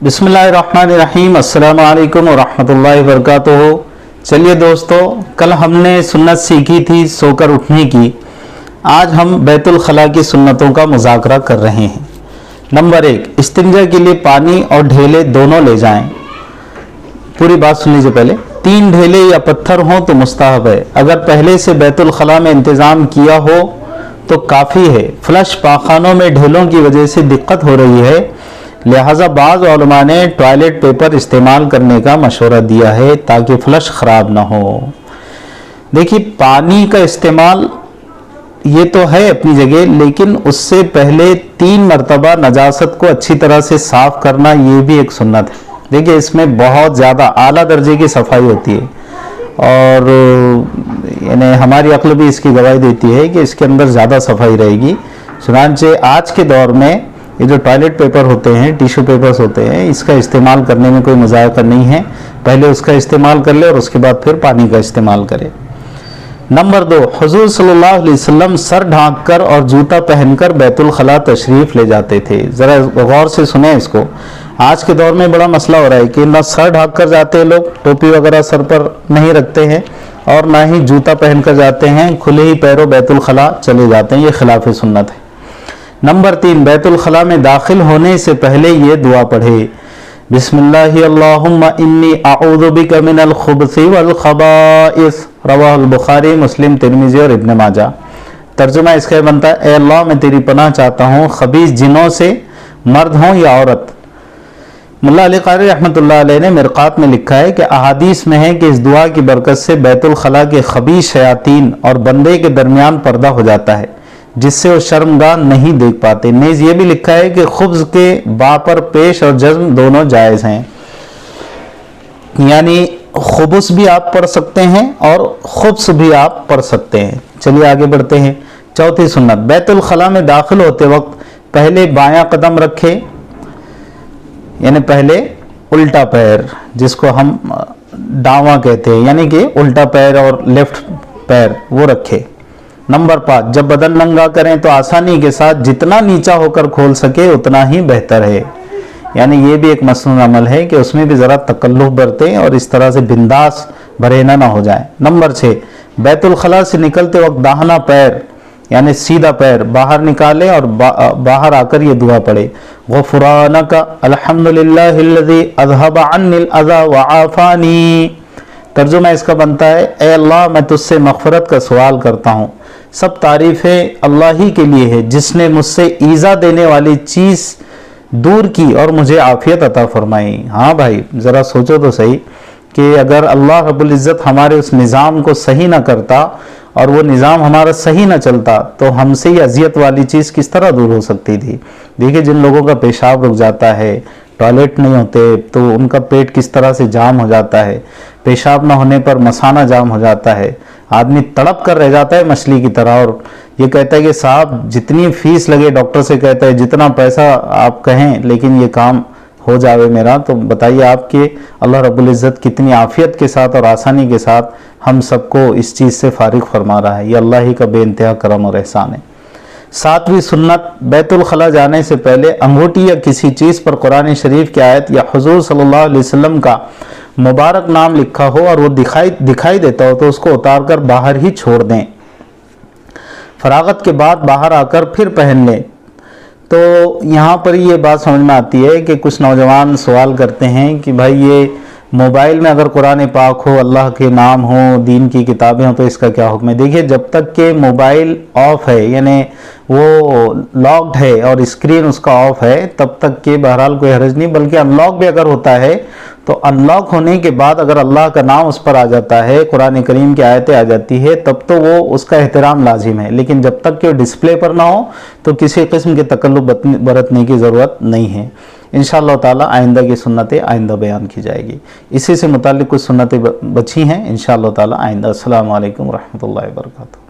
बिस्मिल्लाहिर्रहमानिर्रहीम। अस्सलामु अलैकुम वरहमतुल्लाहि वबरकातुहू। चलिए दोस्तों, कल हमने सुन्नत सीखी थी सोकर उठने की। आज हम बैतुल खला की सुन्नतों का मुज़ाकरा कर रहे हैं। नंबर 1, इस्तिंजा के लिए पानी और ढेले दोनों ले जाएं। पूरी बात सुन लीजिए पहले। 3 ढेले या पत्थर हों तो मुस्ताहब है। अगर पहले से बैतुल खला में इंतज़ाम किया हो तो काफ़ी है। फ्लश पाखानों में ढेलों की वजह से दिक्कत हो रही है, लिहाजा बाज़ उलमा ने टॉयलेट पेपर इस्तेमाल करने का मशवरा दिया है ताकि फ्लश ख़राब ना हो। देखिए, पानी का इस्तेमाल ये तो है अपनी जगह, लेकिन उससे पहले 3 मरतबा नजासत को अच्छी तरह से साफ़ करना ये भी एक सुन्नत है। देखिए, इसमें बहुत ज़्यादा आला दर्जे की सफाई होती है और यानी हमारी अक्ल भी इसकी गवाही देती है कि इसके अंदर ज़्यादा सफाई रहेगी। चुनांचे आज के दौर में ये जो टॉयलेट पेपर होते हैं, टिश्यू पेपर्स होते हैं, इसका इस्तेमाल करने में कोई मज़ाक़ नहीं है। पहले उसका इस्तेमाल कर ले और उसके बाद फिर पानी का इस्तेमाल करें। नंबर 2, हुज़ूर सल्लल्लाहु अलैहि वसल्लम सर ढाँक कर और जूता पहनकर बैतुल खला तशरीफ़ ले जाते थे। ज़रा गौर से सुने इसको। आज के दौर में बड़ा मसला हो रहा है कि ना सर ढाँक कर जाते हैं लोग, टोपी वगैरह सर पर नहीं रखते हैं, और ना ही जूता पहन कर जाते हैं, खुले ही पैरों बैतुल खला चले जाते हैं। ये खिलाफ सुन्नत है। नंबर 3, बैतुल खला में दाखिल होने से पहले ये दुआ पढ़े, बिस्मिल्लाहि अल्लाहुम्मा इन्नी अऊज़ु बिका मिनल खुबसी वल खबाइस। रवाहुल बुखारी, मुस्लिम, तिरमिज़ी और इब्न माजा। तर्जुमा इसका बनता है, ए अल्लाह मैं तेरी पनाह चाहता हूँ खबीस जिनों से, मर्द हों या औरत। मुल्ला अली क़ारी रहमतुल्लाह अलैह ने मिरक़ात में लिखा है कि अहादीस में है कि इस दुआ की बरकत से बैतुल खला के खबीस शयातीन और बंदे के दरमियान पर्दा हो जाता है, जिससे वो शर्मगाह नहीं देख पाते। नेज़ ये भी लिखा है कि खुब्ज़ के बा पर पेश और जज्म दोनों जायज़ हैं, यानी खुबुस भी आप पढ़ सकते हैं और खुब्स भी आप पढ़ सकते हैं। चलिए आगे बढ़ते हैं। चौथी सुन्नत, बैतुल खला में दाखिल होते वक्त पहले बायां कदम रखे, यानी पहले उल्टा पैर, जिसको हम दावा कहते हैं, यानी कि उल्टा पैर और लेफ्ट पैर वो रखे। नंबर 5, जब बदन नंगा करें तो आसानी के साथ जितना नीचा होकर खोल सके उतना ही बेहतर है, यानी ये भी एक मसनून अमल है कि उसमें भी ज़रा तकल्लुफ़ बरतें और इस तरह से बिंदास बरेना ना हो जाए। नंबर 6, बैतुल खला से निकलते वक्त दाहिना पैर यानी सीधा पैर बाहर निकाले और बाहर आकर ये दुआ पढ़े, गुफ़रानका अल्हम्दुलिल्लाहिल्लज़ी अज़हबा अन्निल अज़ा व आफ़ानी। तर्जुमा इसका बनता है, ए अल्लाह मैं तुझसे मग़फ़िरत का सवाल करता हूँ, सब तारीफ़ें अल्लाह ही के लिए है जिसने मुझसे ईज़ा देने वाली चीज़ दूर की और मुझे आफ़ियत अता फरमाई। हाँ भाई, ज़रा सोचो तो सही कि अगर अल्लाह रब्बुल इज़्ज़त हमारे उस निज़ाम को सही ना करता और वो निज़ाम हमारा सही ना चलता तो हमसे ये अज़ियत वाली चीज़ किस तरह दूर हो सकती थी। देखिए, जिन लोगों का पेशाब रुक जाता है, टॉयलेट नहीं होते, तो उनका पेट किस तरह से जाम हो जाता है, पेशाब ना होने पर मसाना जाम हो जाता है, आदमी तड़प कर रह जाता है मछली की तरह, और ये कहता है कि साहब जितनी फीस लगे, डॉक्टर से कहता है जितना पैसा आप कहें लेकिन ये काम हो जावे मेरा। तो बताइए आप कि अल्लाह रब्बुल इज़्ज़त कितनी आफ़ियत के साथ और आसानी के साथ हम सबको इस चीज़ से फारिग फरमा रहा है। ये अल्लाह ही का बेइंतहा करम और एहसान है। 7वीं सुन्नत, बैतुल खला जाने से पहले अंगूठी या किसी चीज़ पर कुरान शरीफ की आयत या हुज़ूर सल्लल्लाहु अलैहि वसल्लम का मुबारक नाम लिखा हो और वो दिखाई देता हो तो उसको उतार कर बाहर ही छोड़ दें। फरागत के बाद बाहर आकर फिर पहन लें। तो यहाँ पर ये बात समझ में आती है कि कुछ नौजवान सवाल करते हैं कि भाई ये मोबाइल में अगर कुरान पाक हो, अल्लाह के नाम हो, दीन की किताबें हो तो इसका क्या हुक्म है। देखिए, जब तक कि मोबाइल ऑफ है यानी वो लॉक्ड है और स्क्रीन उसका ऑफ है तब तक के बहरहाल कोई हर्ज नहीं, बल्कि अनलॉक भी अगर होता है तो अनलॉक होने के बाद अगर अल्लाह का नाम उस पर आ जाता है, कुरान करीम की आयतें आ जाती है, तब तो वो उसका एहतराम लाजिम है। लेकिन जब तक कि वो डिस्प्ले पर ना हो तो किसी किस्म के तकल्लुफ़ बरतने की ज़रूरत नहीं है। इंशाअल्लाह ताला आइंदा की सुन्नतें आइंदा बयान की जाएगी। इसी से मुताल्लिक़ कुछ सुन्नतें बची हैं इंशाअल्लाह ताला आइंदा। अस्सलामु अलैकुम रहमतुल्लाहि व बरकातुहू।